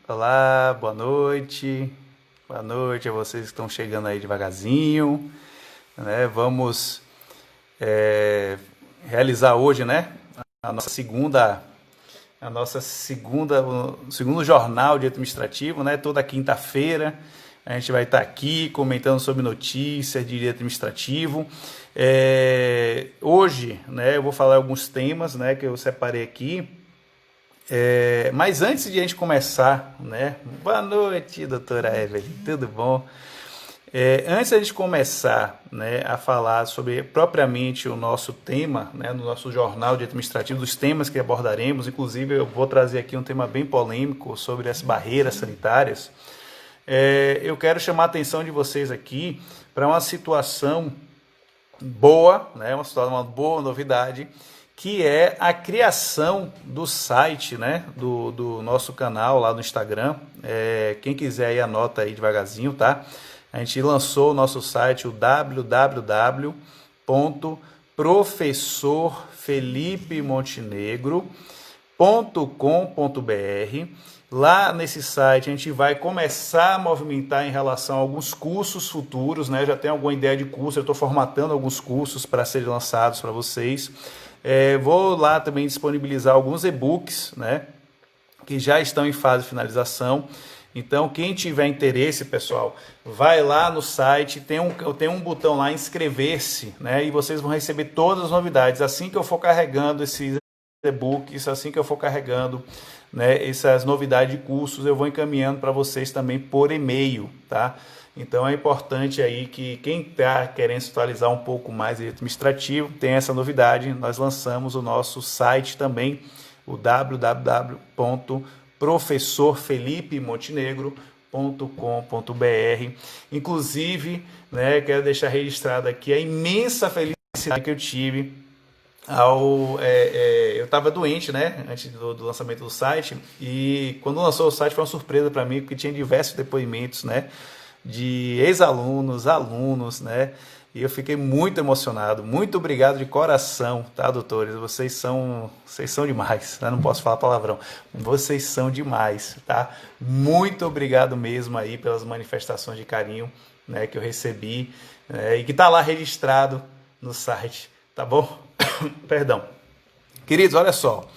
Olá, boa noite. Boa noite a vocês que estão chegando aí devagarzinho, né? Vamos realizar hoje, né, a nossa segunda, o segundo jornal de administrativo, né? Toda quinta-feira a gente vai estar aqui comentando sobre notícias de direito administrativo. Hoje, né, eu vou falar alguns temas, né, que eu separei aqui. Mas antes de a gente começar, né? Boa noite, doutora Evelyn, tudo bom? Antes de a gente começar, né, a falar sobre propriamente o nosso tema, né, no nosso jornal de administrativo, dos temas que abordaremos, inclusive eu vou trazer aqui um tema bem polêmico sobre as barreiras sanitárias. Eu quero chamar a atenção de vocês aqui para uma situação boa, né, uma boa novidade, que é a criação do site, né, do nosso canal lá no Instagram. Quem quiser aí anota aí devagarzinho, tá? A gente lançou o nosso site, o www.professorfelipemontenegro.com.br. Lá nesse site a gente vai começar a movimentar em relação a alguns cursos futuros, né? Eu já tenho alguma ideia de curso, eu estou formatando alguns cursos para serem lançados para vocês. Vou lá também disponibilizar alguns e-books, né, que já estão em fase de finalização. Então, quem tiver interesse, pessoal, vai lá no site, tem um botão lá, inscrever-se, né, e vocês vão receber todas as novidades. Assim que eu for carregando esses e-books, assim que eu for carregando, né, essas novidades de cursos, eu vou encaminhando para vocês também por e-mail, tá? Então é importante aí que quem está querendo se atualizar um pouco mais de administrativo tem essa novidade. Nós lançamos o nosso site também, o www.professorfelipemontenegro.com.br. Inclusive, né, quero deixar registrado aqui a imensa felicidade que eu tive eu estava doente, né, antes do lançamento do site, e quando lançou o site foi uma surpresa para mim, porque tinha diversos depoimentos, né, de ex-alunos, alunos, né, e eu fiquei muito emocionado. Muito obrigado de coração, tá, doutores? Vocês são demais, né? Não posso falar palavrão. Vocês são demais, tá? Muito obrigado mesmo aí pelas manifestações de carinho, né, que eu recebi, e que tá lá registrado no site, tá bom? Perdão. Queridos, olha só.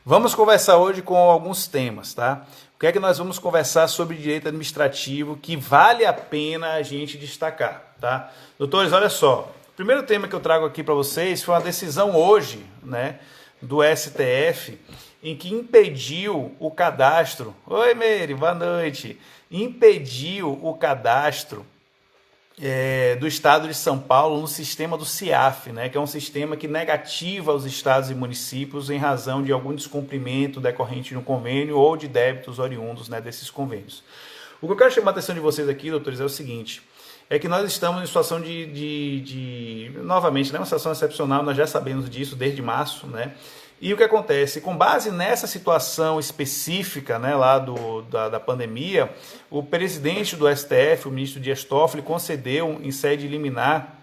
Vamos conversar hoje com alguns temas, tá? O que é que nós vamos conversar sobre direito administrativo que vale a pena a gente destacar, tá? Doutores, olha só. O primeiro tema que eu trago aqui para vocês foi uma decisão hoje, né, do STF, em que impediu o cadastro. Oi, Meire, boa noite. Impediu o cadastro do estado de São Paulo no sistema do CIAF, né, que é um sistema que negativa os estados e municípios em razão de algum descumprimento decorrente de um convênio ou de débitos oriundos, né, desses convênios. O que eu quero chamar a atenção de vocês aqui, doutores, é o seguinte, é que nós estamos em situação novamente, né, uma situação excepcional, nós já sabemos disso desde março, né, e o que acontece? Com base nessa situação específica, né, lá da pandemia, o presidente do STF, o ministro Dias Toffoli, concedeu em sede liminar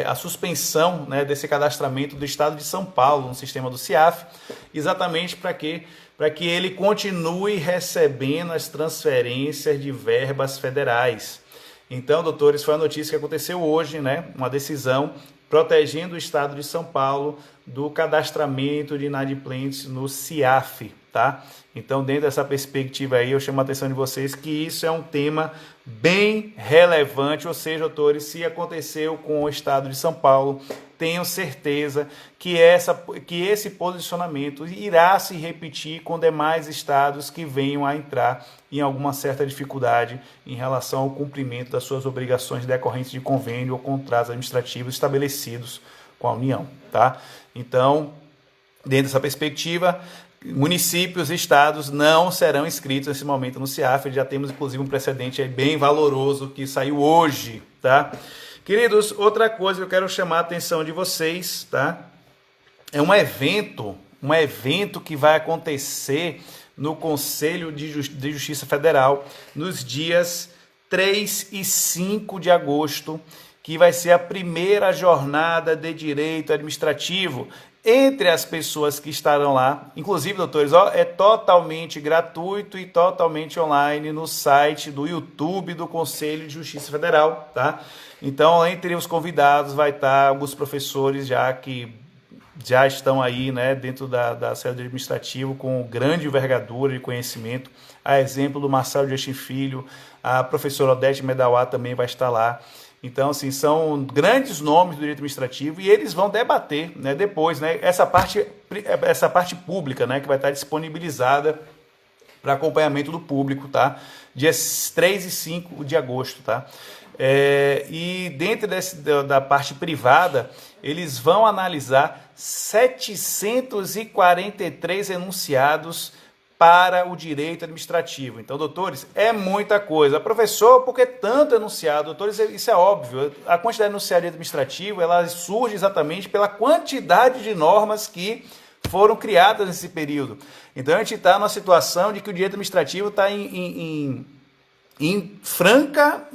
a suspensão, né, desse cadastramento do estado de São Paulo no sistema do CIAF, exatamente para quê? Para que ele continue recebendo as transferências de verbas federais. Então, doutores, foi a notícia que aconteceu hoje, né, uma decisão protegendo o estado de São Paulo do cadastramento de inadimplentes no CIAF, tá? Então, dentro dessa perspectiva aí, eu chamo a atenção de vocês que isso é um tema bem relevante, ou seja, doutores, se aconteceu com o estado de São Paulo, tenho certeza que esse posicionamento irá se repetir com demais estados que venham a entrar em alguma certa dificuldade em relação ao cumprimento das suas obrigações decorrentes de convênio ou contratos administrativos estabelecidos com a União, tá? Então, dentro dessa perspectiva, municípios e estados não serão inscritos nesse momento no CIAF. Já temos, inclusive, um precedente aí bem valoroso que saiu hoje, tá? Queridos, outra coisa que eu quero chamar a atenção de vocês, tá? É um evento que vai acontecer no Conselho de Justiça Federal nos dias 3 e 5 de agosto, que vai ser a primeira jornada de direito administrativo. entre as pessoas que estarão lá. Inclusive, doutores, ó, é totalmente gratuito e totalmente online no site do YouTube do Conselho de Justiça Federal, tá? Então, entre os convidados vai estar alguns professores que já estão aí, né, dentro da sede administrativa com grande envergadura de conhecimento, a exemplo do Marcelo Justin Filho, a professora Odete Medawá também vai estar lá. Então, assim, são grandes nomes do direito administrativo e eles vão debater, né, depois, né, essa parte pública, né, que vai estar disponibilizada para acompanhamento do público, tá? Dias 3 e 5 de agosto, tá? E dentro da parte privada, eles vão analisar 743 enunciados para o direito administrativo. Então, doutores, é muita coisa. Professor, por que tanto enunciado? Doutores, isso é óbvio. A quantidade de enunciado administrativo, ela surge exatamente pela quantidade de normas que foram criadas nesse período. Então, a gente está numa situação de que o direito administrativo está em franca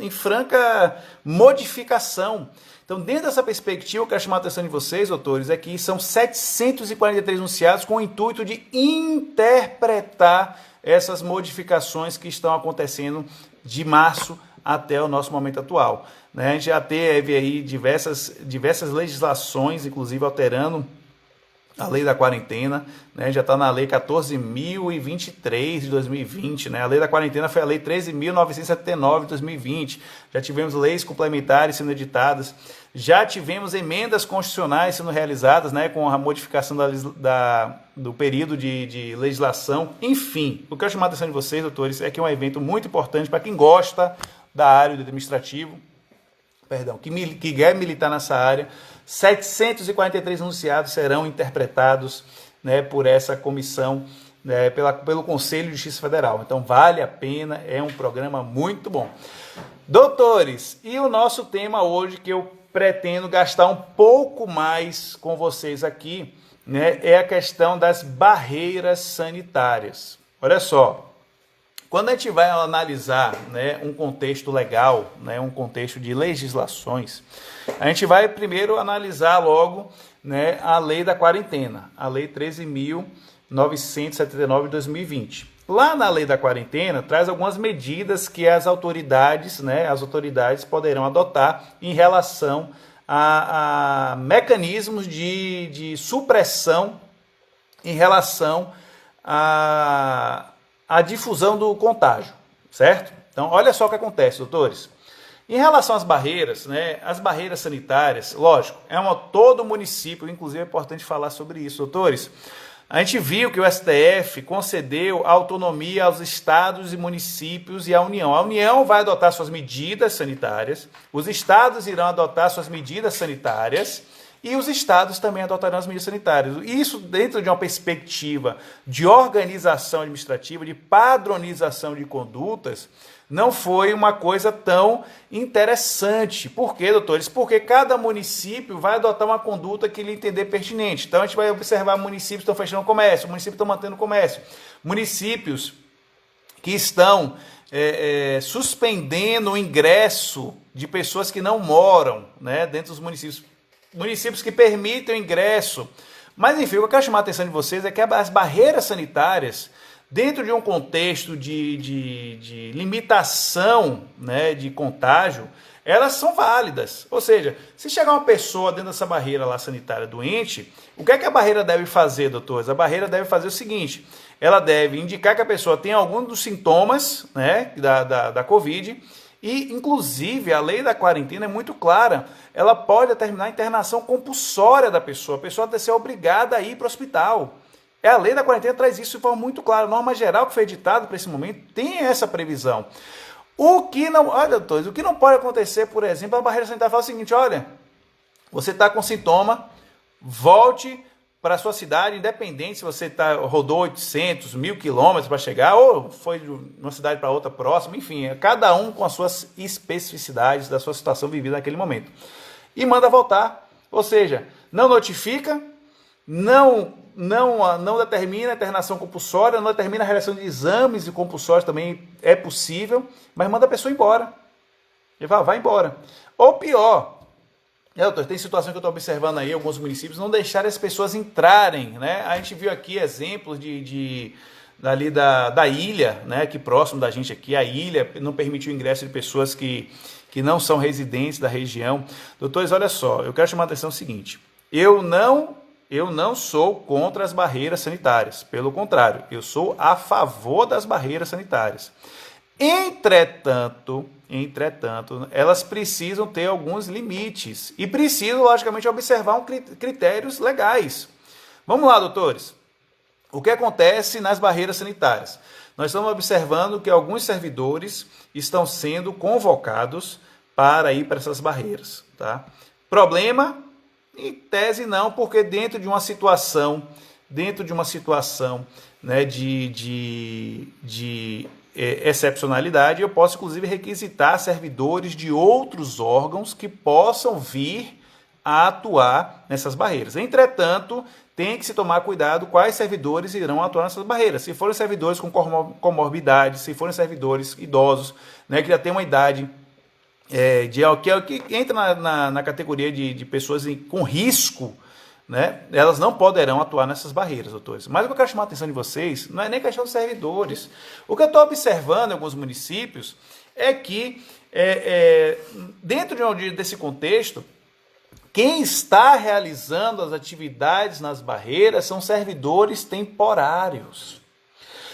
modificação. Então, dentro dessa perspectiva, eu quero chamar a atenção de vocês, doutores, é que são 743 enunciados com o intuito de interpretar essas modificações que estão acontecendo de março até o nosso momento atual. A gente já teve aí diversas legislações, inclusive alterando a lei da quarentena, né? Já está na lei 14.023 de 2020, né? A lei da quarentena foi a lei 13.979 de 2020, já tivemos leis complementares sendo editadas, já tivemos emendas constitucionais sendo realizadas, né? Com a modificação do período de legislação, enfim, o que eu chamo a atenção de vocês, doutores, é que é um evento muito importante para quem gosta da área do administrativo, que quer militar nessa área. 743 enunciados serão interpretados, né, por essa comissão, né, pelo Conselho de Justiça Federal. Então, vale a pena, é um programa muito bom. Doutores, e o nosso tema hoje, que eu pretendo gastar um pouco mais com vocês aqui, né, é a questão das barreiras sanitárias. Olha só. Quando a gente vai analisar, né, um contexto legal, né, um contexto de legislações, a gente vai primeiro analisar logo, né, a lei da quarentena, a lei 13.979 de 2020. Lá na lei da quarentena, traz algumas medidas que as autoridades poderão adotar em relação a mecanismos de supressão em relação a difusão do contágio, certo? Então, olha só o que acontece, doutores. Em relação às barreiras, né, as barreiras sanitárias, lógico, todo município, inclusive é importante falar sobre isso, doutores. A gente viu que o STF concedeu autonomia aos estados e municípios e à União. A União vai adotar suas medidas sanitárias, os estados irão adotar suas medidas sanitárias, e os estados também adotarão as medidas sanitárias. Isso dentro de uma perspectiva de organização administrativa, de padronização de condutas, não foi uma coisa tão interessante. Por quê, doutores? Porque cada município vai adotar uma conduta que lhe entender pertinente. Então, a gente vai observar municípios que estão fechando o comércio, municípios que estão mantendo o comércio, municípios que estão suspendendo o ingresso de pessoas que não moram, né, dentro dos municípios que permitem o ingresso. Mas, enfim, o que eu quero chamar a atenção de vocês é que as barreiras sanitárias, dentro de um contexto de limitação, né, de contágio, elas são válidas. Ou seja, se chegar uma pessoa dentro dessa barreira lá sanitária doente, o que é que a barreira deve fazer, doutores? A barreira deve fazer o seguinte: ela deve indicar que a pessoa tem algum dos sintomas, né, da Covid. E, inclusive, a lei da quarentena é muito clara. Ela pode determinar a internação compulsória da pessoa. A pessoa deve ser obrigada a ir para o hospital. A lei da quarentena traz isso de forma muito clara. A norma geral que foi editada para esse momento tem essa previsão. Olha, doutores, o que não pode acontecer, por exemplo, a barreira sanitária fala o seguinte: olha, você está com sintoma, volte para a sua cidade, independente se você rodou 800, 1.000 quilômetros para chegar, ou foi de uma cidade para outra próxima, enfim, cada um com as suas especificidades da sua situação vivida naquele momento. E manda voltar, ou seja, não notifica, não determina a internação compulsória, não determina a realização de exames e compulsórios, também é possível, mas manda a pessoa embora. Ele fala, vai embora. Ou pior, doutor, tem situação que eu estou observando aí, alguns municípios não deixarem as pessoas entrarem, né? A gente viu aqui exemplos dali da ilha, né? Aqui próximo da gente aqui, a ilha não permitiu o ingresso de pessoas que não são residentes da região. Doutores, olha só, eu quero chamar a atenção o seguinte, eu não sou contra as barreiras sanitárias, pelo contrário, eu sou a favor das barreiras sanitárias. Entretanto, elas precisam ter alguns limites e precisam, logicamente, observar critérios legais. Vamos lá, doutores. O que acontece nas barreiras sanitárias? Nós estamos observando que alguns servidores estão sendo convocados para ir para essas barreiras. Tá? Problema? Em tese não, porque dentro de uma situação, né, de excepcionalidade, eu posso inclusive requisitar servidores de outros órgãos que possam vir a atuar nessas barreiras. Entretanto, tem que se tomar cuidado quais servidores irão atuar nessas barreiras. Se forem servidores com comorbidade, se forem servidores idosos, né, que já têm uma idade que entra na categoria de pessoas com risco, né, elas não poderão atuar nessas barreiras, doutores. Mas o que eu quero chamar a atenção de vocês não é nem questão dos servidores. O que eu estou observando em alguns municípios é que, dentro desse contexto, quem está realizando as atividades nas barreiras são servidores temporários.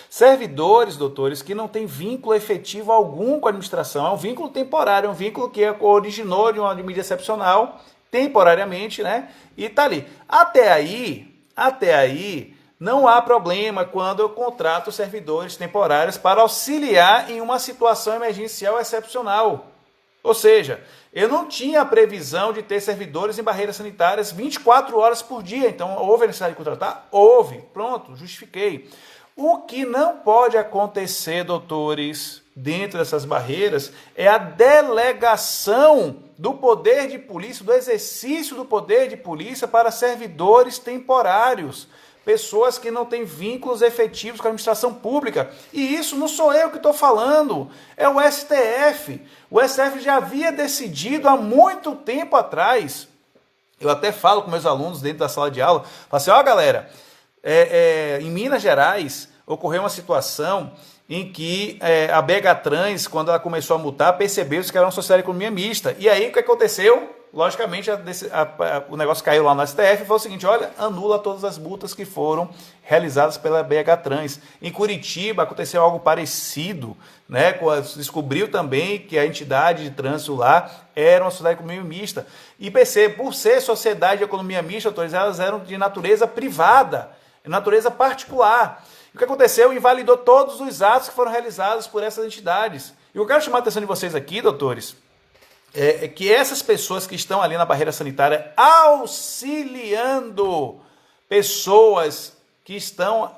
Servidores, doutores, que não têm vínculo efetivo algum com a administração. É um vínculo temporário, é um vínculo que originou de uma medida excepcional, temporariamente, né? E está ali. Até aí, não há problema quando eu contrato servidores temporários para auxiliar em uma situação emergencial excepcional. Ou seja, eu não tinha a previsão de ter servidores em barreiras sanitárias 24 horas por dia. Então, houve a necessidade de contratar? Houve. Pronto, justifiquei. O que não pode acontecer, doutores, dentro dessas barreiras, é a delegação do poder de polícia, do exercício do poder de polícia para servidores temporários, pessoas que não têm vínculos efetivos com a administração pública. E isso não sou eu que estou falando, é o STF. O STF já havia decidido há muito tempo atrás. Eu até falo com meus alunos dentro da sala de aula, falo assim, galera, em Minas Gerais ocorreu uma situação em que a BH Trans, quando ela começou a multar, percebeu que era uma sociedade de economia mista. E aí o que aconteceu? Logicamente, o negócio caiu lá no STF e foi o seguinte, olha, anula todas as multas que foram realizadas pela BH Trans. Em Curitiba aconteceu algo parecido, né? Descobriu também que a entidade de trânsito lá era uma sociedade de economia mista. E percebe, por ser sociedade de economia mista, elas eram de natureza privada, de natureza particular. O que aconteceu? Invalidou todos os atos que foram realizados por essas entidades. E eu quero chamar a atenção de vocês aqui, doutores, é que essas pessoas que estão ali na barreira sanitária auxiliando pessoas que estão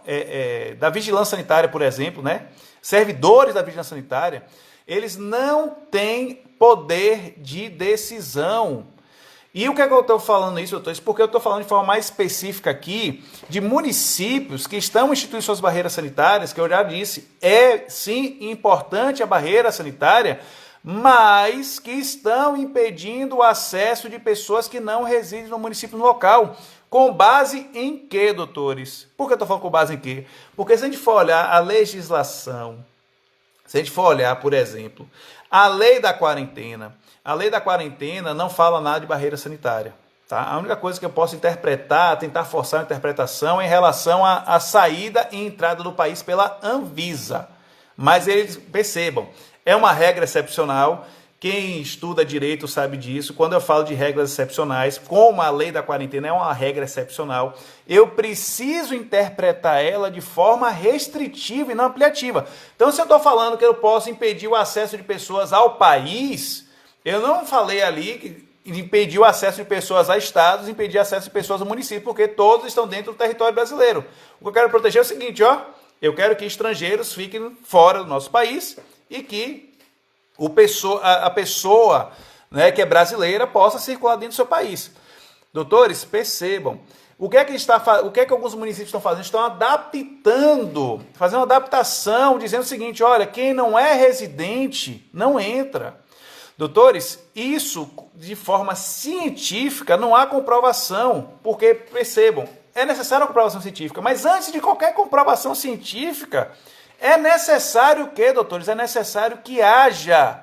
da vigilância sanitária, por exemplo, né? Servidores da vigilância sanitária, eles não têm poder de decisão. E o que é que eu estou falando isso, doutor? Porque eu estou falando de forma mais específica aqui de municípios que estão instituindo suas barreiras sanitárias, que eu já disse, é sim importante a barreira sanitária, mas que estão impedindo o acesso de pessoas que não residem no município local. Com base em quê, doutores? Por que eu estou falando com base em quê? Porque se a gente for olhar a legislação, se a gente for olhar, por exemplo, a lei da quarentena não fala nada de barreira sanitária. Tá? A única coisa que eu posso interpretar, tentar forçar a interpretação é em relação à saída e entrada do país pela Anvisa. Mas eles percebam, é uma regra excepcional. Quem estuda direito sabe disso. Quando eu falo de regras excepcionais, como a lei da quarentena é uma regra excepcional, eu preciso interpretar ela de forma restritiva e não ampliativa. Então, se eu estou falando que eu posso impedir o acesso de pessoas ao país, eu não falei ali que impedir o acesso de pessoas a estados, impedir o acesso de pessoas ao município, porque todos estão dentro do território brasileiro. O que eu quero proteger é o seguinte, eu quero que estrangeiros fiquem fora do nosso país e que a pessoa, né, que é brasileira possa circular dentro do seu país. Doutores, percebam, o que é que alguns municípios estão fazendo? Estão adaptando, fazendo uma adaptação, dizendo o seguinte, olha, quem não é residente não entra. Doutores, isso de forma científica não há comprovação, porque, percebam, é necessária a comprovação científica, mas antes de qualquer comprovação científica, é necessário o quê, doutores? É necessário que haja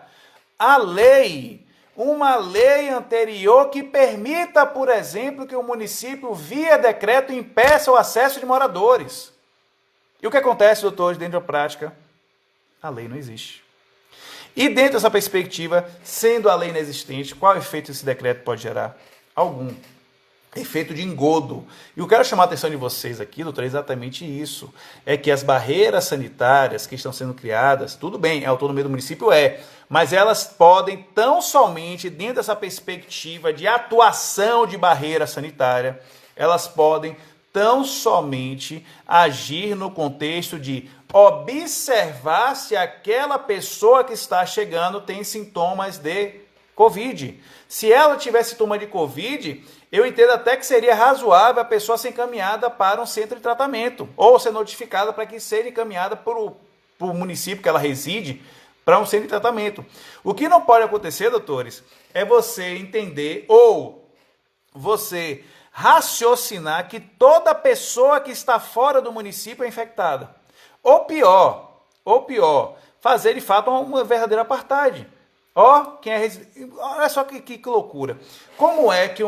a lei, uma lei anterior que permita, por exemplo, que o município, via decreto, impeça o acesso de moradores. E o que acontece, doutores, dentro da prática? A lei não existe. E dentro dessa perspectiva, sendo a lei inexistente, qual efeito esse decreto pode gerar? Algum. Efeito de engodo. E eu quero chamar a atenção de vocês aqui, doutor, é exatamente isso. É que as barreiras sanitárias que estão sendo criadas, tudo bem, a autonomia do município mas elas podem tão somente, dentro dessa perspectiva de atuação de barreira sanitária, elas podem tão somente agir no contexto de observar se aquela pessoa que está chegando tem sintomas de Covid. Se ela tiver sintoma de Covid, eu entendo até que seria razoável a pessoa ser encaminhada para um centro de tratamento, ou ser notificada para que seja encaminhada para o município que ela reside, para um centro de tratamento. O que não pode acontecer, doutores, é você entender ou você raciocinar que toda pessoa que está fora do município é infectada. Ou pior, fazer de fato uma verdadeira apartheid. Olha só que loucura. Como é que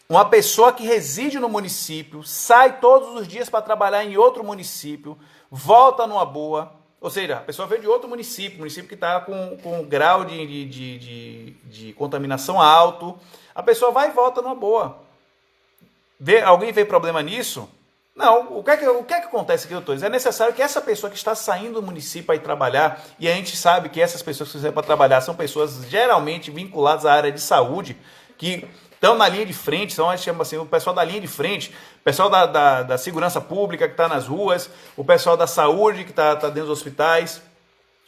uma pessoa que reside no município, sai todos os dias para trabalhar em outro município, volta numa boa, ou seja, a pessoa veio de outro município que está com um grau de contaminação alto, a pessoa vai e volta numa boa. Alguém vê problema nisso? Não. O que é que acontece aqui, doutores? É necessário que essa pessoa que está saindo do município para ir trabalhar, e a gente sabe que essas pessoas que saem para trabalhar são pessoas geralmente vinculadas à área de saúde, que estão na linha de frente, são, a gente chama assim, o pessoal da linha de frente, o pessoal da segurança pública que está nas ruas, o pessoal da saúde que está dentro dos hospitais,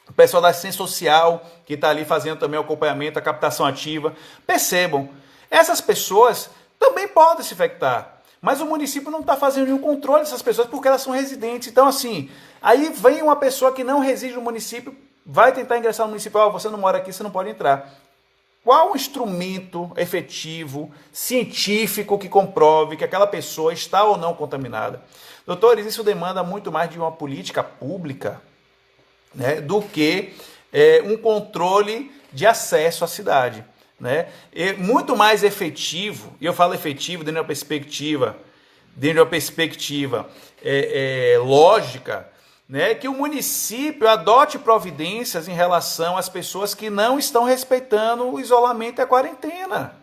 o pessoal da assistência social que está ali fazendo também o acompanhamento, a captação ativa. Percebam, essas pessoas também podem se infectar. Mas o município não está fazendo nenhum controle dessas pessoas porque elas são residentes. Então, assim, aí vem uma pessoa que não reside no município, vai tentar ingressar no município, você não mora aqui, você não pode entrar. Qual o instrumento efetivo, científico, que comprove que aquela pessoa está ou não contaminada? Doutores, isso demanda muito mais de uma política pública, né, do que um controle de acesso à cidade. Né? E muito mais efetivo, e eu falo efetivo dentro de uma perspectiva lógica, né? Que o município adote providências em relação às pessoas que não estão respeitando o isolamento e a quarentena.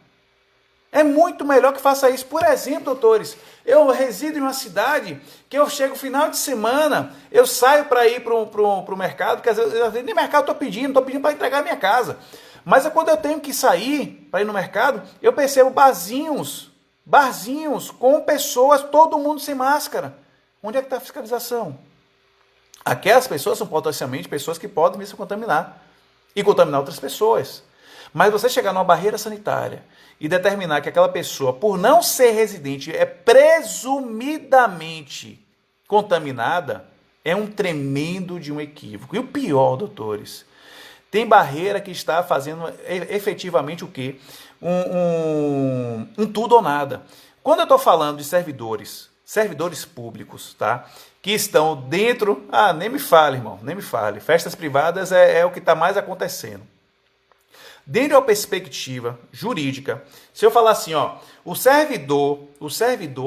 É muito melhor que faça isso. Por exemplo, doutores, eu resido em uma cidade que eu chego no final de semana, eu saio para ir para o mercado, que às vezes nem mercado estou pedindo para entregar a minha casa. Mas quando eu tenho que sair para ir no mercado, eu percebo barzinhos com pessoas, todo mundo sem máscara. Onde é que está a fiscalização? Aquelas pessoas são potencialmente pessoas que podem se contaminar e contaminar outras pessoas. Mas você chegar numa barreira sanitária e determinar que aquela pessoa, por não ser residente, é presumidamente contaminada, é um tremendo de um equívoco. E o pior, doutores, tem barreira que está fazendo efetivamente o quê? Um tudo ou nada. Quando eu estou falando de servidores públicos, tá? Que estão dentro... nem me fale, irmão, nem me fale. Festas privadas é o que está mais acontecendo. Dentro da perspectiva jurídica, se eu falar assim, o servidor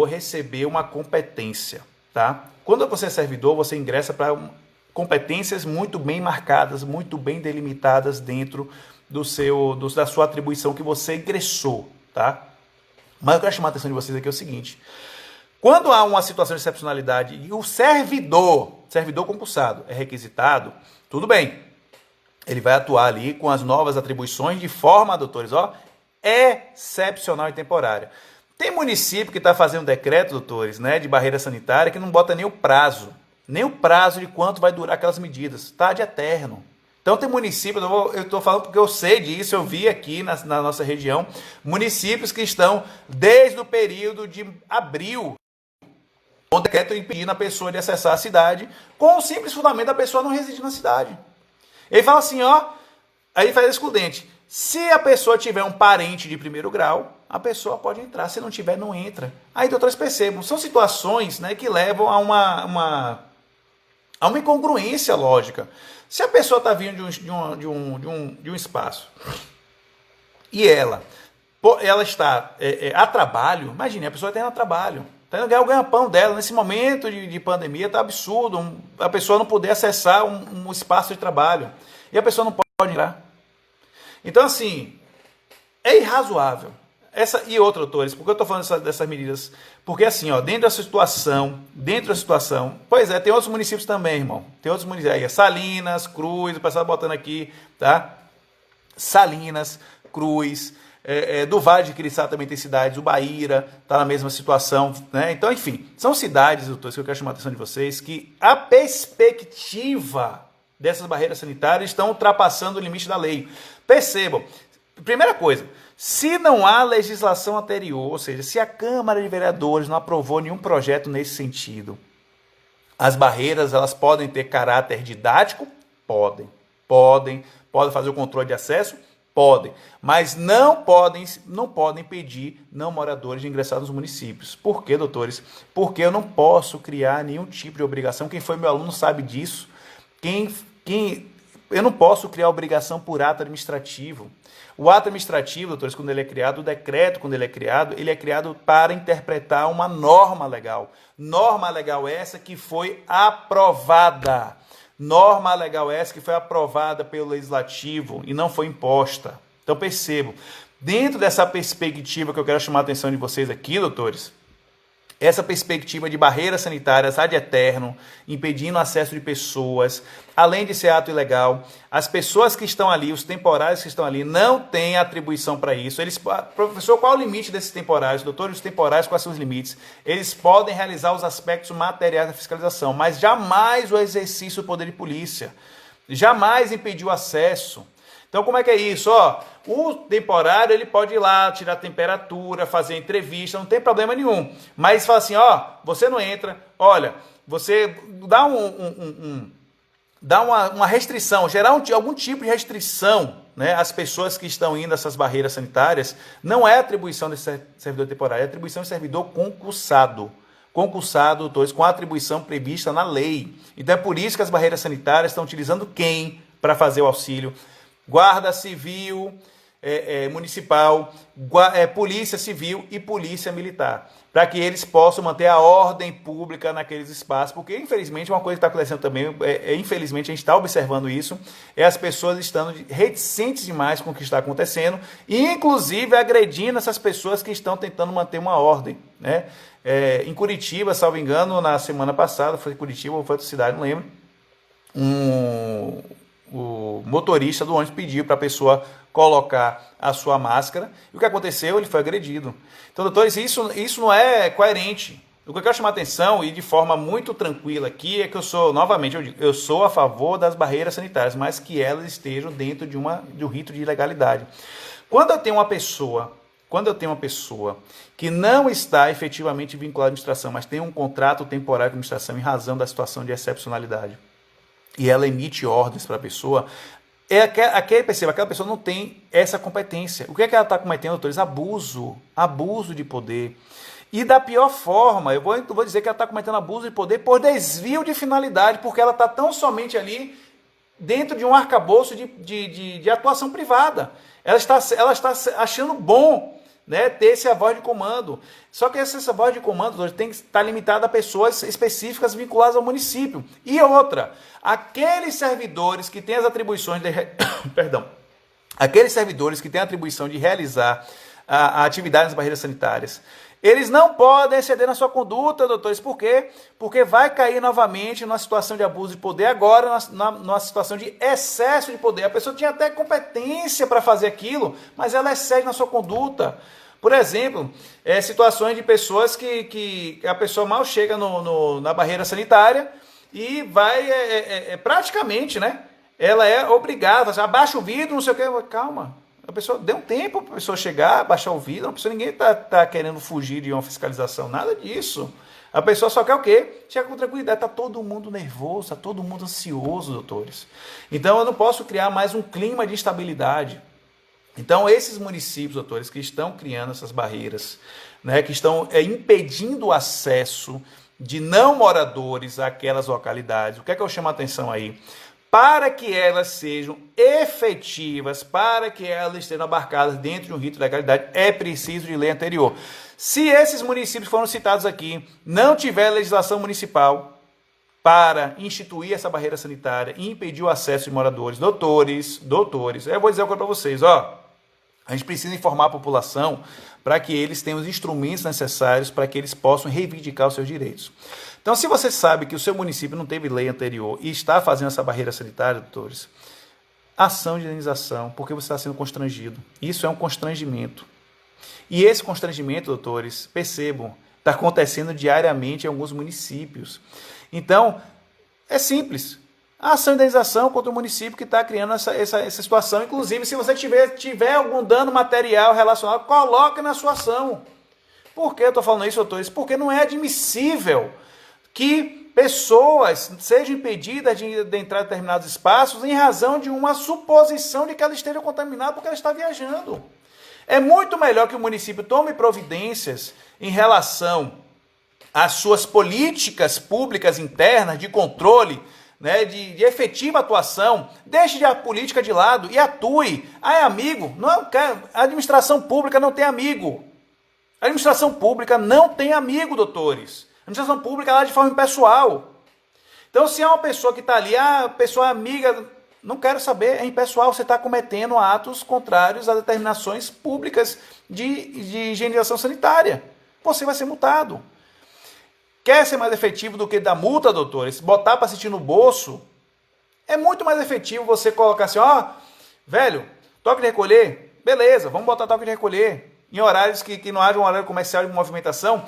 recebeu uma competência, tá? Quando você é servidor, você ingressa para competências muito bem marcadas, muito bem delimitadas dentro da sua atribuição que você ingressou, tá? Mas eu quero chamar a atenção de vocês aqui é o seguinte: quando há uma situação de excepcionalidade e o servidor concursado é requisitado, tudo bem, ele vai atuar ali com as novas atribuições de forma, doutores, excepcional e temporária. Tem município que está fazendo decreto, doutores, né, de barreira sanitária, que não bota nem o prazo de quanto vai durar aquelas medidas. Está de eterno. Então tem municípios, eu estou falando porque eu sei disso, eu vi aqui na nossa região, municípios que estão desde o período de abril, com decreto impedindo a pessoa de acessar a cidade, com o simples fundamento da pessoa não residir na cidade. Ele fala assim, Aí faz excludente. Se a pessoa tiver um parente de primeiro grau, a pessoa pode entrar. Se não tiver, não entra. Aí, doutores, percebam, são situações, né, que levam a uma incongruência lógica. Se a pessoa está vindo de um espaço e ela está a trabalho, imagine, a pessoa está indo a trabalho, está indo ganhar o ganha-pão dela. Nesse momento de pandemia, está absurdo a pessoa não poder acessar um espaço de trabalho. E a pessoa não pode entrar. Então, assim, é irrazoável. E outra, doutores, por que eu estou falando dessas medidas? Porque, assim, ó, dentro da situação, pois é, tem outros municípios também, irmão. Tem outros municípios aí, Salinas, Cruz, o pessoal botando aqui, tá? Salinas, Cruz, do Vale de Quiriçá também tem cidades, o Bahia está na mesma situação, né? Então, enfim, são cidades, doutores, que eu quero chamar a atenção de vocês, que a perspectiva dessas barreiras sanitárias estão ultrapassando o limite da lei. Percebam, primeira coisa, se não há legislação anterior, ou seja, se a Câmara de Vereadores não aprovou nenhum projeto nesse sentido, as barreiras elas podem ter caráter didático? Podem fazer o controle de acesso? Podem, mas não podem impedir não moradores de ingressar nos municípios. Por quê, doutores? Porque eu não posso criar nenhum tipo de obrigação. Quem foi meu aluno sabe disso. Eu não posso criar obrigação por ato administrativo. O ato administrativo, doutores, quando ele é criado, o decreto, quando ele é criado para interpretar uma norma legal. Norma legal essa que foi aprovada. Norma legal essa que foi aprovada pelo Legislativo e não foi imposta. Então percebam, dentro dessa perspectiva que eu quero chamar a atenção de vocês aqui, doutores, essa perspectiva de barreiras sanitárias ad eterno, impedindo o acesso de pessoas, além de ser ato ilegal, as pessoas que estão ali, os temporários que estão ali, não têm atribuição para isso. Professor, qual é o limite desses temporários? Doutor, os temporários, quais são os limites? Eles podem realizar os aspectos materiais da fiscalização, mas jamais o exercício do poder de polícia, jamais impedir o acesso. Então, como é que é isso? O temporário, ele pode ir lá, tirar temperatura, fazer entrevista, não tem problema nenhum. Mas fala assim, você não entra, olha, você dá uma restrição, gerar algum tipo de restrição, né, às pessoas que estão indo a essas barreiras sanitárias, não é atribuição desse servidor temporário, é atribuição de servidor concursado. Doutores, com a atribuição prevista na lei. Então, é por isso que as barreiras sanitárias estão utilizando quem para fazer o auxílio? Guarda Civil Municipal, Polícia Civil e Polícia Militar, para que eles possam manter a ordem pública naqueles espaços, porque infelizmente uma coisa que está acontecendo também, infelizmente a gente está observando isso, as pessoas estando reticentes demais com o que está acontecendo, e inclusive agredindo essas pessoas que estão tentando manter uma ordem, né? Em Curitiba, salvo engano, na semana passada, foi em Curitiba ou foi outra cidade, não lembro, o motorista do ônibus pediu para a pessoa colocar a sua máscara, e o que aconteceu? Ele foi agredido. Então, doutores, isso não é coerente. O que eu quero chamar a atenção, e de forma muito tranquila aqui, é que eu sou a favor das barreiras sanitárias, mas que elas estejam dentro de um rito de legalidade. Quando eu tenho uma pessoa que não está efetivamente vinculada à administração, mas tem um contrato temporário com a administração em razão da situação de excepcionalidade, e ela emite ordens para a pessoa, aquela pessoa não tem essa competência. O que é que ela está cometendo, doutores? Abuso de poder. E da pior forma, eu vou dizer que ela está cometendo abuso de poder por desvio de finalidade, porque ela está tão somente ali dentro de um arcabouço de atuação privada. Ela está achando bom, né, ter essa voz de comando. Só que essa voz de comando tem que estar limitada a pessoas específicas vinculadas ao município. E outra, aqueles servidores que têm as atribuições de aqueles servidores que têm a atribuição de realizar a atividade nas barreiras sanitárias, eles não podem exceder na sua conduta, doutores. Por quê? Porque vai cair novamente numa situação de abuso de poder, agora numa situação de excesso de poder. A pessoa tinha até competência para fazer aquilo, mas ela excede na sua conduta. Por exemplo, situações de pessoas que a pessoa mal chega na barreira sanitária e vai praticamente, né? Ela é obrigada, abaixa o vidro, não sei o que, calma. A pessoa deu um tempo para a pessoa chegar, baixar o vidro, ninguém está querendo fugir de uma fiscalização, nada disso. A pessoa só quer o quê? Chega com tranquilidade. Está todo mundo nervoso, está todo mundo ansioso, doutores. Então eu não posso criar mais um clima de instabilidade. Então esses municípios, doutores, que estão criando essas barreiras, né, que estão impedindo o acesso de não moradores àquelas localidades, o que é que eu chamo a atenção aí? Para que elas sejam efetivas, para que elas estejam abarcadas dentro de um rito de legalidade, é preciso de lei anterior. Se esses municípios que foram citados aqui não tiver legislação municipal para instituir essa barreira sanitária e impedir o acesso de moradores, doutores, eu vou dizer uma coisa para vocês, ó, a gente precisa informar a população para que eles tenham os instrumentos necessários para que eles possam reivindicar os seus direitos. Então, se você sabe que o seu município não teve lei anterior e está fazendo essa barreira sanitária, doutores, ação de indenização, porque você está sendo constrangido. Isso é um constrangimento. E esse constrangimento, doutores, percebam, está acontecendo diariamente em alguns municípios. Então, é simples. A ação de indenização contra o município que está criando essa situação. Inclusive, se você tiver algum dano material relacionado, coloque na sua ação. Por que eu estou falando isso, doutores? Porque não é admissível que pessoas sejam impedidas de entrar em determinados espaços em razão de uma suposição de que ela esteja contaminada porque ela está viajando. É muito melhor que o município tome providências em relação às suas políticas públicas internas de controle, né, de efetiva atuação, deixe a política de lado e atue. Ah, é amigo? Não, a administração pública não tem amigo. A administração pública não tem amigo, doutores. A administração pública ela é de forma impessoal. Então, se é uma pessoa que está ali, a pessoa é amiga, não quero saber, é impessoal, você está cometendo atos contrários a determinações públicas de higienização sanitária. Você vai ser multado. Quer ser mais efetivo do que dar multa, doutores? Botar para assistir no bolso? É muito mais efetivo você colocar assim, ó, velho, toque de recolher? Beleza, vamos botar toque de recolher. Em horários que não haja um horário comercial de movimentação.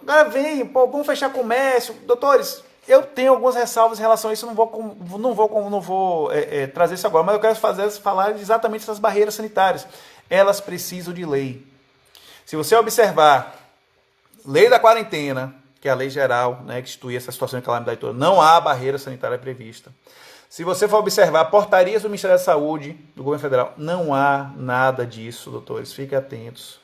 Agora vem, pô, vamos fechar comércio. Doutores, eu tenho algumas ressalvas em relação a isso, não vou trazer isso agora, mas eu quero falar exatamente dessas barreiras sanitárias. Elas precisam de lei. Se você observar, lei da quarentena, que é a lei geral, né, que institui essa situação de calamidade toda, não há barreira sanitária prevista. Se você for observar portarias do Ministério da Saúde, do governo federal, não há nada disso, doutores, fiquem atentos.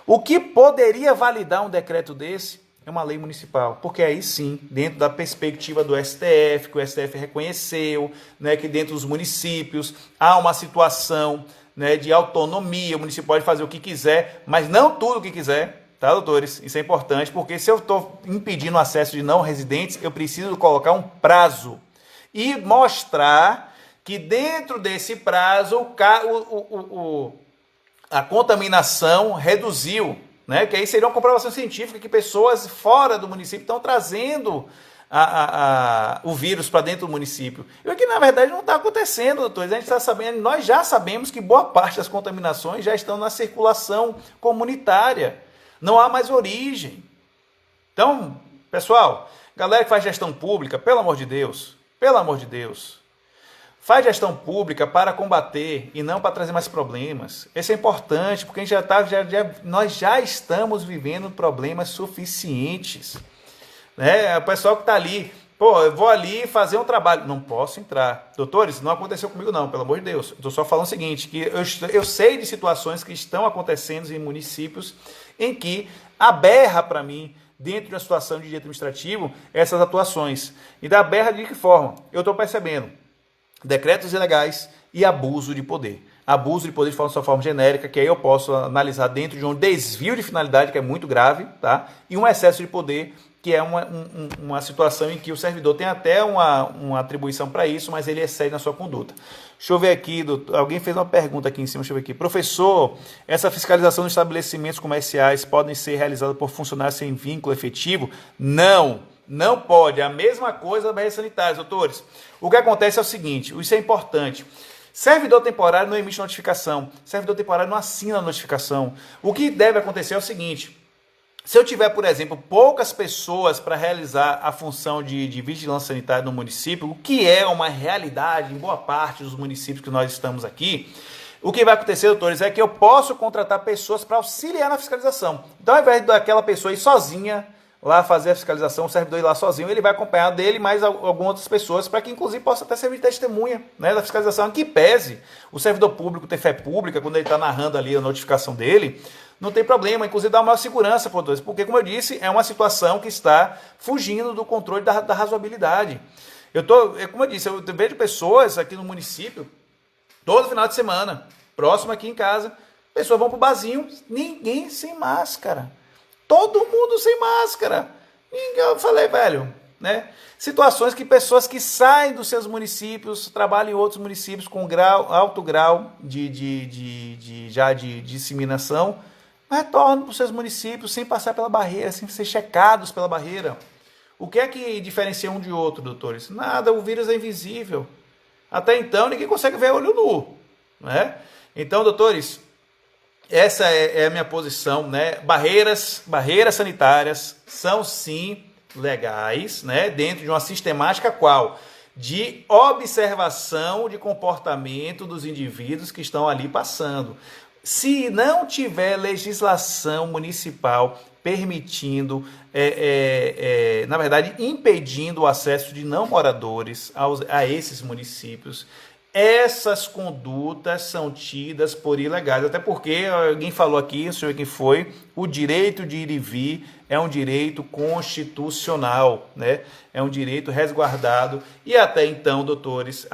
O que poderia validar um decreto desse é uma lei municipal, porque aí sim, dentro da perspectiva do STF, que o STF reconheceu, né, que dentro dos municípios há uma situação, né, de autonomia, o município pode fazer o que quiser, mas não tudo o que quiser. Tá, doutores? Isso é importante, porque se eu estou impedindo o acesso de não residentes, eu preciso colocar um prazo e mostrar que dentro desse prazo a contaminação reduziu, né? Que aí seria uma comprovação científica que pessoas fora do município estão trazendo o vírus para dentro do município. E o que na verdade não está acontecendo, doutores. A gente está sabendo, nós já sabemos que boa parte das contaminações já estão na circulação comunitária. Não há mais origem. Então, pessoal, galera que faz gestão pública, pelo amor de Deus, faz gestão pública para combater e não para trazer mais problemas. Isso é importante, porque a gente nós já estamos vivendo problemas suficientes. Né? O pessoal que está ali, pô, eu vou ali fazer um trabalho. Não posso entrar. Doutores, não aconteceu comigo não, pelo amor de Deus. Estou só falando o seguinte, que eu sei de situações que estão acontecendo em municípios em que aberra para mim, dentro de uma situação de direito administrativo, essas atuações. E da aberra de que forma? Eu estou percebendo decretos ilegais e abuso de poder. Abuso de poder de sua forma genérica, que aí eu posso analisar dentro de um desvio de finalidade, que é muito grave, tá? E um excesso de poder, que é uma situação em que o servidor tem até uma atribuição para isso, mas ele excede na sua conduta. Deixa eu ver aqui, alguém fez uma pergunta aqui em cima, deixa eu ver aqui. Professor, essa fiscalização dos estabelecimentos comerciais podem ser realizadas por funcionários sem vínculo efetivo? Não pode. É a mesma coisa da barreira sanitária, doutores. O que acontece é o seguinte, isso é importante. Servidor temporário não emite notificação, servidor temporário não assina notificação. O que deve acontecer é o seguinte, se eu tiver, por exemplo, poucas pessoas para realizar a função de vigilância sanitária no município, o que é uma realidade em boa parte dos municípios que nós estamos aqui, o que vai acontecer, doutores, é que eu posso contratar pessoas para auxiliar na fiscalização. Então, ao invés daquela pessoa ir sozinha lá fazer a fiscalização, o servidor ir lá sozinho, ele vai acompanhar dele mais algumas outras pessoas, para que inclusive possa até servir de testemunha, né, da fiscalização, que pese o servidor público ter fé pública, quando ele está narrando ali a notificação dele, não tem problema, inclusive dá maior segurança para todos, porque, como eu disse, é uma situação que está fugindo do controle da razoabilidade. Como eu disse, eu vejo pessoas aqui no município, todo final de semana, próximo aqui em casa, pessoas vão para o barzinho, ninguém sem máscara. Todo mundo sem máscara. Eu falei, velho, né? Situações que pessoas que saem dos seus municípios, trabalham em outros municípios com alto grau de disseminação, retornam para os seus municípios sem passar pela barreira, sem ser checados pela barreira. O que é que diferencia um de outro, doutores? Nada, o vírus é invisível. Até então, ninguém consegue ver olho nu, né? Então, doutores, essa é a minha posição, né? Barreiras sanitárias são sim legais, né? Dentro de uma sistemática qual? De observação de comportamento dos indivíduos que estão ali passando. Se não tiver legislação municipal permitindo, na verdade, impedindo o acesso de não moradores a esses municípios, essas condutas são tidas por ilegais, até porque alguém falou aqui, não sei quem foi, o direito de ir e vir é um direito constitucional, né? É um direito resguardado e até então, doutores,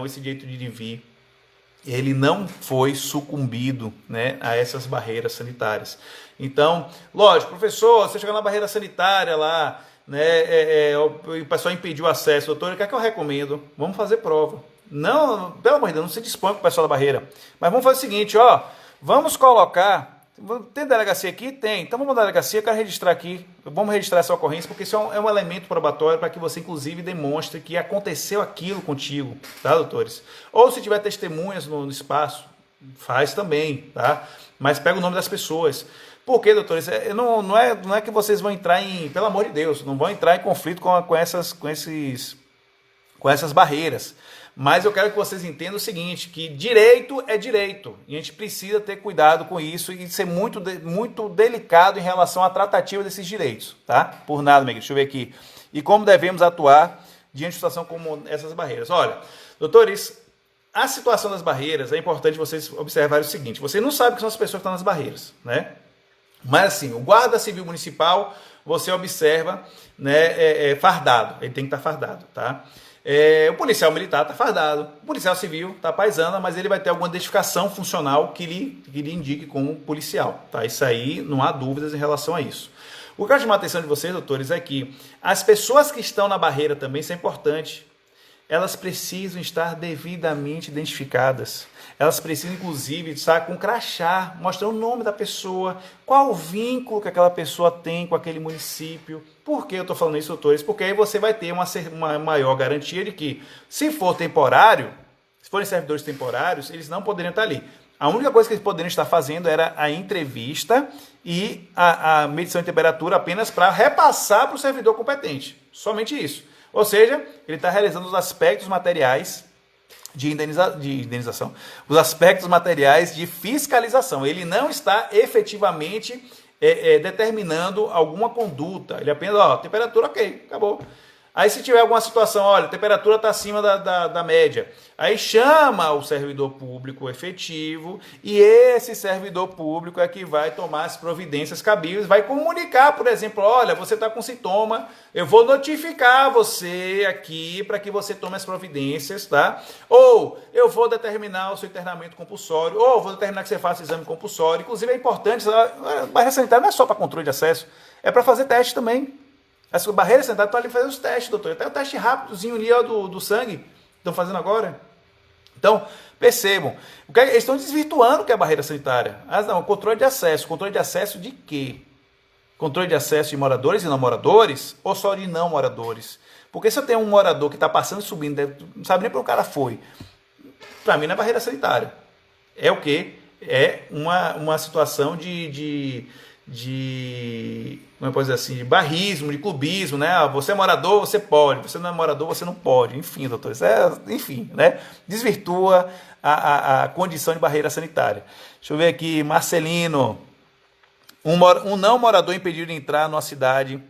esse direito de ir e vir, ele não foi sucumbido, né, a essas barreiras sanitárias. Então, lógico, professor, você chega na barreira sanitária lá, né, o pessoal impediu o acesso, doutor, o que é que eu recomendo? Vamos fazer prova. Não, pelo amor de Deus, não se dispõe com o pessoal da barreira. Mas vamos fazer o seguinte, ó, vamos colocar... Tem delegacia aqui? Tem. Então vamos na delegacia, eu quero registrar aqui. Vamos registrar essa ocorrência, porque isso é um elemento probatório para que você, inclusive, demonstre que aconteceu aquilo contigo, tá, doutores? Ou se tiver testemunhas no espaço, faz também, tá? Mas pega o nome das pessoas. Por quê, doutores? Não é que vocês vão entrar pelo amor de Deus, não vão entrar em conflito com essas barreiras. Mas eu quero que vocês entendam o seguinte, que direito é direito. E a gente precisa ter cuidado com isso e ser muito delicado em relação à tratativa desses direitos, tá? Por nada, Miguel. Deixa eu ver aqui. E como devemos atuar diante de situação como essas barreiras. Olha, doutores, a situação das barreiras, é importante vocês observarem o seguinte. Você não sabe que são as pessoas que estão nas barreiras, né? Mas assim, o guarda civil municipal, você observa, né, fardado. Ele tem que estar fardado, tá? O policial militar está fardado, o policial civil está paisana, mas ele vai ter alguma identificação funcional que lhe indique como policial. Tá? Isso aí, não há dúvidas em relação a isso. O que eu quero chamar a atenção de vocês, doutores, é que as pessoas que estão na barreira também, isso é importante, elas precisam estar devidamente identificadas. Elas precisam, inclusive, estar com crachá, mostrando o nome da pessoa, qual o vínculo que aquela pessoa tem com aquele município. Por que eu estou falando isso, doutores? Porque aí você vai ter uma maior garantia de que, se for temporário, se forem servidores temporários, eles não poderiam estar ali. A única coisa que eles poderiam estar fazendo era a entrevista e a medição de temperatura apenas para repassar para o servidor competente. Somente isso. Ou seja, ele está realizando os aspectos materiais de indenização, os aspectos materiais de fiscalização. Ele não está efetivamente determinando alguma conduta. Ele apenas, temperatura, ok, acabou. Aí se tiver alguma situação, olha, a temperatura está acima da média, aí chama o servidor público efetivo e esse servidor público é que vai tomar as providências cabíveis, vai comunicar, por exemplo, olha, você está com sintoma, eu vou notificar você aqui para que você tome as providências, tá? Ou eu vou determinar o seu internamento compulsório, ou vou determinar que você faça exame compulsório. Inclusive é importante, a barreira sanitária não é só para controle de acesso, é para fazer teste também. As barreiras sanitárias estão ali fazendo os testes, doutor. Até o teste rápidozinho ali do sangue estão fazendo agora. Então, percebam. Eles estão desvirtuando o que é a barreira sanitária. Não, controle de acesso. Controle de acesso de quê? Controle de acesso de moradores e não moradores? Ou só de não moradores? Porque se eu tenho um morador que está passando e subindo, não sabe nem para onde o cara foi. Para mim não é barreira sanitária. É o quê? É uma situação como pode dizer assim, de barrismo, de clubismo, né? Você é morador, você pode, você não é morador, você não pode. Enfim, doutores, enfim, né? Desvirtua a condição de barreira sanitária. Deixa eu ver aqui, Marcelino. Um não morador impedido de entrar numa cidade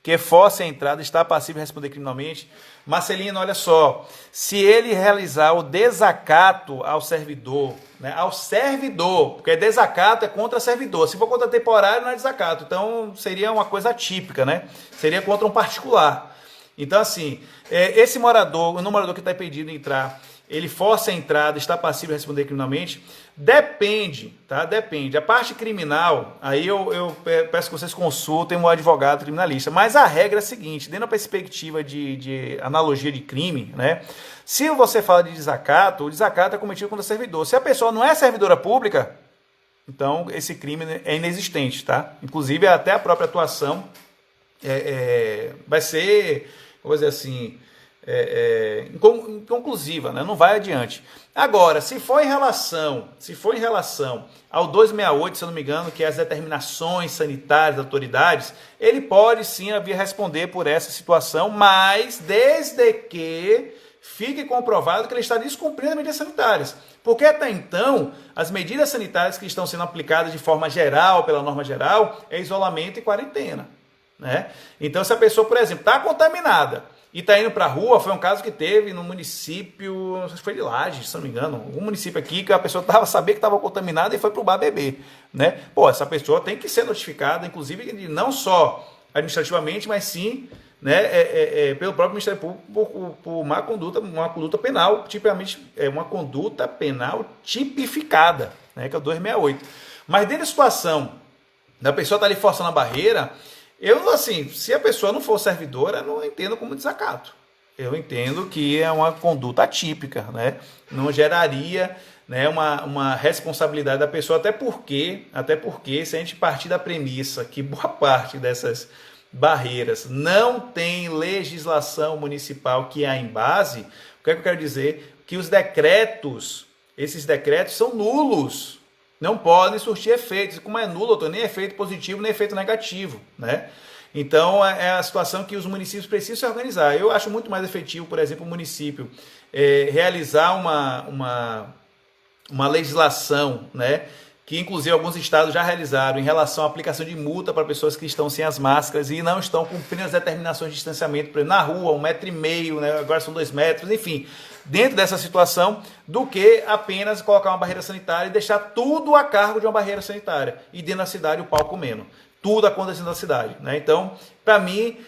que force a entrada está passível de responder criminalmente. Marcelino, olha só, se ele realizar o desacato ao servidor, né, ao servidor, porque desacato é contra servidor, se for contra temporário não é desacato, então seria uma coisa atípica, né? Seria contra um particular. Então assim, esse morador, o morador que está impedido de entrar, ele força a entrada, está passível de responder criminalmente? Depende, tá? Depende. A parte criminal, aí eu peço que vocês consultem um advogado criminalista, mas a regra é a seguinte, dentro da perspectiva de analogia de crime, né? Se você fala de desacato, o desacato é cometido contra o servidor. Se a pessoa não é servidora pública, então esse crime é inexistente, tá? Inclusive até a própria atuação vai ser, vou dizer assim, inconclusiva, né? Não vai adiante. Agora, se for em relação ao 268, se eu não me engano, que é as determinações sanitárias das autoridades, ele pode sim vir responder por essa situação, mas desde que fique comprovado que ele está descumprindo as medidas sanitárias. Porque até então, as medidas sanitárias que estão sendo aplicadas de forma geral, pela norma geral, é isolamento e quarentena, né? Então, se a pessoa, por exemplo, está contaminada e está indo para a rua, foi um caso que teve no município, não sei se foi de Lages, se não me engano, um município aqui que a pessoa sabia que estava contaminada e foi para o bar beber, né? Pô, essa pessoa tem que ser notificada, inclusive não só administrativamente, mas sim, né, pelo próprio Ministério Público por uma conduta penal, tipicamente uma conduta penal tipificada, né, que é o 268. Mas dentro da situação da pessoa estar ali forçando a barreira, eu, assim, se a pessoa não for servidora, eu não entendo como desacato. Eu entendo que é uma conduta atípica, né? Não geraria, né, uma responsabilidade da pessoa, até porque, se a gente partir da premissa que boa parte dessas barreiras não tem legislação municipal que há em base, o que é que eu quero dizer? Que esses decretos são nulos. Não podem surtir efeitos. Como é nulo, doutor, nem efeito positivo, nem efeito negativo, né? Então, é a situação que os municípios precisam se organizar. Eu acho muito mais efetivo, por exemplo, o município realizar uma legislação, né, que inclusive alguns estados já realizaram em relação à aplicação de multa para pessoas que estão sem as máscaras e não estão cumprindo as determinações de distanciamento, por exemplo, na rua, 1,5 metro, né, agora são 2 metros, enfim, dentro dessa situação, do que apenas colocar uma barreira sanitária e deixar tudo a cargo de uma barreira sanitária. E dentro da cidade o pau comendo. Tudo acontecendo na cidade, né? Então, para mim,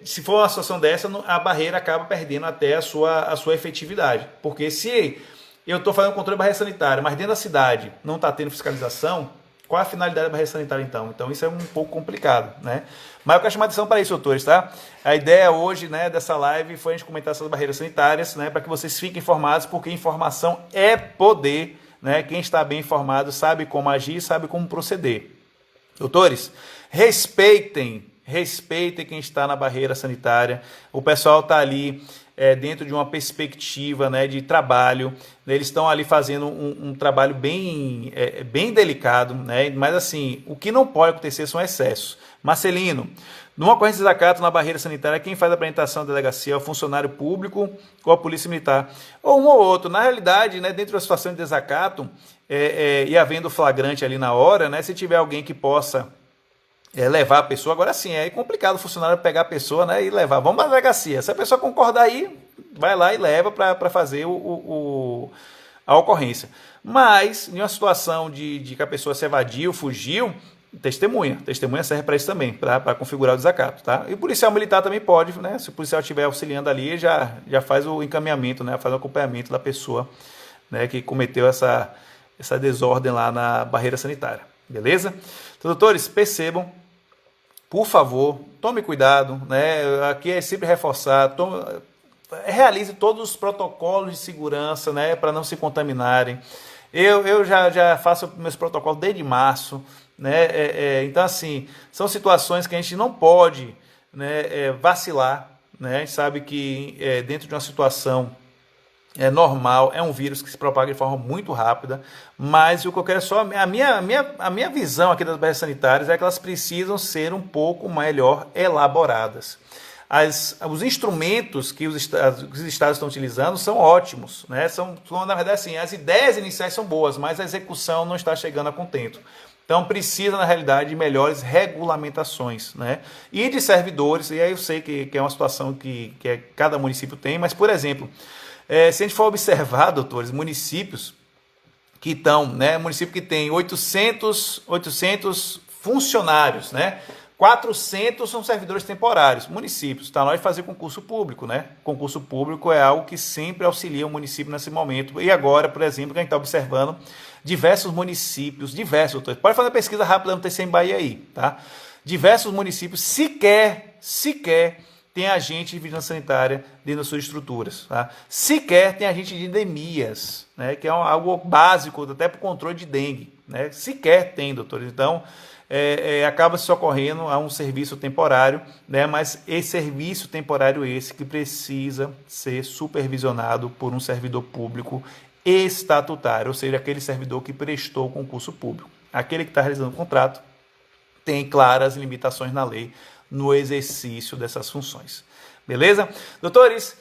se for uma situação dessa, a barreira acaba perdendo até a sua efetividade. Porque se eu estou fazendo controle de barreira sanitária, mas dentro da cidade não está tendo fiscalização, qual é a finalidade da barreira sanitária então? Então isso é um pouco complicado, né? Mas eu quero chamar a atenção para isso, doutores, tá? A ideia hoje, né, dessa live foi a gente comentar essas barreiras sanitárias, né, para que vocês fiquem informados, porque informação é poder, né? Quem está bem informado sabe como agir, sabe como proceder. Doutores, respeitem quem está na barreira sanitária. O pessoal está ali dentro de uma perspectiva, né, de trabalho. Eles estão ali fazendo um trabalho bem delicado, né? Mas assim, o que não pode acontecer são excessos. Marcelino, numa ocorrência de desacato na barreira sanitária, quem faz a apresentação da delegacia é o funcionário público ou a polícia militar, ou um ou outro. Na realidade, né, dentro da situação de desacato, e havendo flagrante ali na hora, né, se tiver alguém que possa levar a pessoa, agora sim, é complicado o funcionário pegar a pessoa, né, e levar, vamos para a delegacia. Se a pessoa concordar aí, vai lá e leva para fazer a ocorrência. Mas, em uma situação de que a pessoa se evadiu, fugiu, testemunha serve para isso também, para configurar o desacato, tá? E o policial militar também pode, né, se o policial estiver auxiliando ali, já faz o encaminhamento, né, faz o acompanhamento da pessoa, né, que cometeu essa desordem lá na barreira sanitária, beleza? Então, doutores, percebam, por favor, tome cuidado, né? Aqui é sempre reforçar, realize todos os protocolos de segurança, né, para não se contaminarem. Eu já faço meus protocolos desde março, né? Então, assim, são situações que a gente não pode, né, vacilar, né? A gente sabe que dentro de uma situação normal, é um vírus que se propaga de forma muito rápida, mas o que eu quero é só... A minha visão aqui das barreiras sanitárias é que elas precisam ser um pouco melhor elaboradas. Os instrumentos que os estados estão utilizando são ótimos, né? Na verdade, assim, as ideias iniciais são boas, mas a execução não está chegando a contento. Então precisa, na realidade, de melhores regulamentações, né? E de servidores, e aí eu sei que é uma situação que cada município tem, mas, por exemplo, se a gente for observar, doutores, municípios que estão, né? Município que tem 800 funcionários, né? 400 são servidores temporários. Municípios, está na hora de fazer concurso público, né? Concurso público é algo que sempre auxilia o município nesse momento. E agora, por exemplo, que a gente está observando diversos municípios, pode fazer uma pesquisa rápida no TCM Bahia aí, tá? Diversos municípios sequer tem agente de vigilância sanitária dentro das suas estruturas, tá? Sequer tem agente de endemias, né? Que é algo básico até para o controle de dengue, né? Sequer tem, doutores. Então, acaba se socorrendo a um serviço temporário, né? Mas esse serviço temporário que precisa ser supervisionado por um servidor público estatutário, ou seja, aquele servidor que prestou o concurso público. Aquele que está realizando o contrato tem claras limitações na lei no exercício dessas funções. Beleza? Doutores,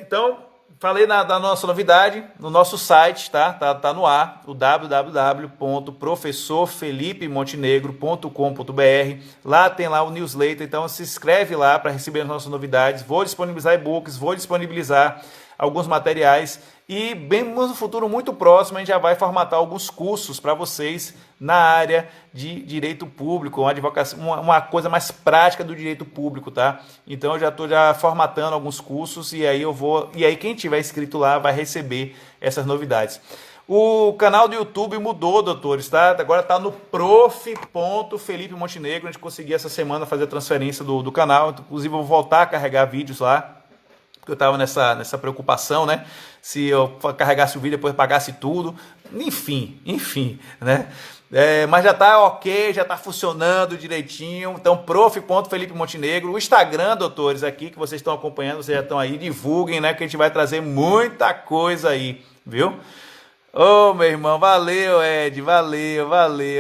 então, falei da nossa novidade, no nosso site, tá no ar, o www.professorfelipemontenegro.com.br. Lá tem lá o newsletter, então se inscreve lá para receber as nossas novidades. Vou disponibilizar e-books, vou disponibilizar alguns materiais e bem no futuro muito próximo a gente já vai formatar alguns cursos para vocês na área de direito público, uma advocacia, uma coisa mais prática do direito público, tá? Então eu já estou formatando alguns cursos e aí quem tiver inscrito lá vai receber essas novidades. O canal do YouTube mudou, doutores, tá? Agora está no prof.Felipe Montenegro. A gente conseguiu essa semana fazer a transferência do canal, inclusive eu vou voltar a carregar vídeos lá. Eu estava nessa preocupação, né? Se eu carregasse o vídeo, depois pagasse tudo. Enfim, né? Mas já está ok, já está funcionando direitinho. Então, prof.Felipe Montenegro. O Instagram, doutores, aqui que vocês estão acompanhando, vocês já estão aí, divulguem, né? Que a gente vai trazer muita coisa aí, viu? Ô, meu irmão, valeu, Ed, valeu,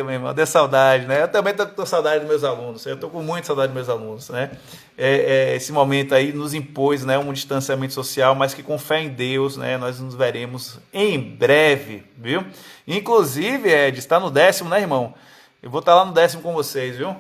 meu irmão, deu saudade, né? Eu também tô com saudade dos meus alunos, eu tô com muita saudade dos meus alunos, né? Esse momento aí nos impôs, né, um distanciamento social, mas que com fé em Deus, né, nós nos veremos em breve, viu? Inclusive, Ed, está no 10º, né, irmão? Eu vou estar lá no 10º com vocês, viu?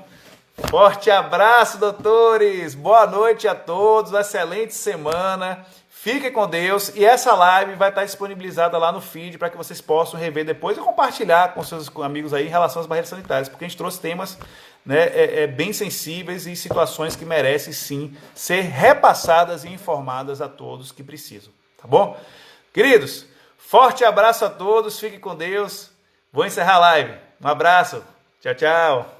Forte abraço, doutores, boa noite a todos, excelente semana. Fiquem com Deus e essa live vai estar disponibilizada lá no feed para que vocês possam rever depois e compartilhar com seus amigos aí em relação às barreiras sanitárias, porque a gente trouxe temas, né, bem sensíveis e situações que merecem sim ser repassadas e informadas a todos que precisam, tá bom? Queridos, forte abraço a todos, fiquem com Deus, vou encerrar a live, um abraço, tchau, tchau.